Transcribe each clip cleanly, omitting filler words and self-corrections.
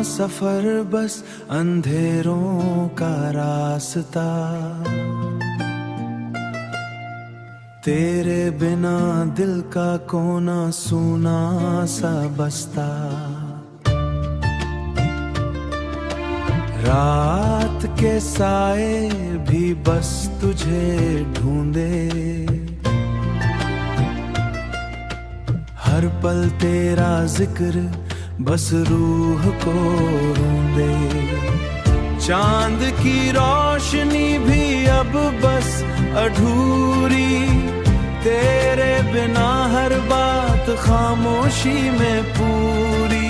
सफर बस अंधेरों का रास्ता, तेरे बिना दिल का कोना सूना सा बसता। रात के साए भी बस तुझे ढूंढे, हर पल तेरा जिक्र बस रूह को रूंधे। चांद की रोशनी भी अब बस अधूरी, तेरे बिना हर बात खामोशी में पूरी।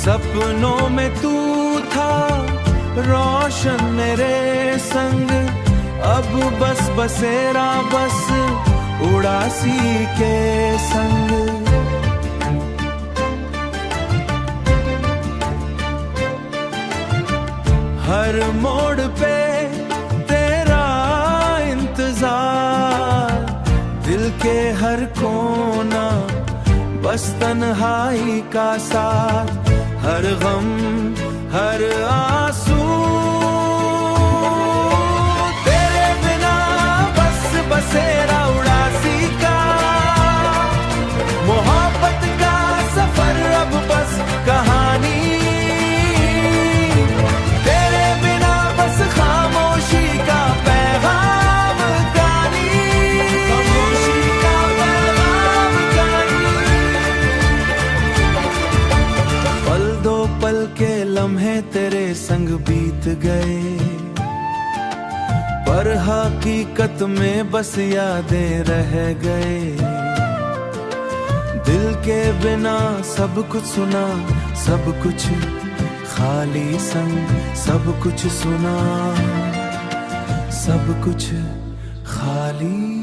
सपनों में तू था रोशन मेरे संग, अब बस बसेरा बस उड़ासी के संग। हर मोड़ पे तेरा इंतजार, दिल के हर कोना बस तन्हाई का साथ। हर गम हर आंसू तेरे बिना बस बसेरा उड़ासी का। मोहब्बत का सफर अब बस कहानी, तेरे बिना बस खामोशी का पैगाम कहानी। खामोशी का पैगाम कहानी। पल दो पल के लम्हे तेरे संग बीत गए, पर हकीकत में बस यादें रह गए। दिल के बिना सब कुछ सुना, सब कुछ खाली संग, सब कुछ सुना, सब कुछ खाली।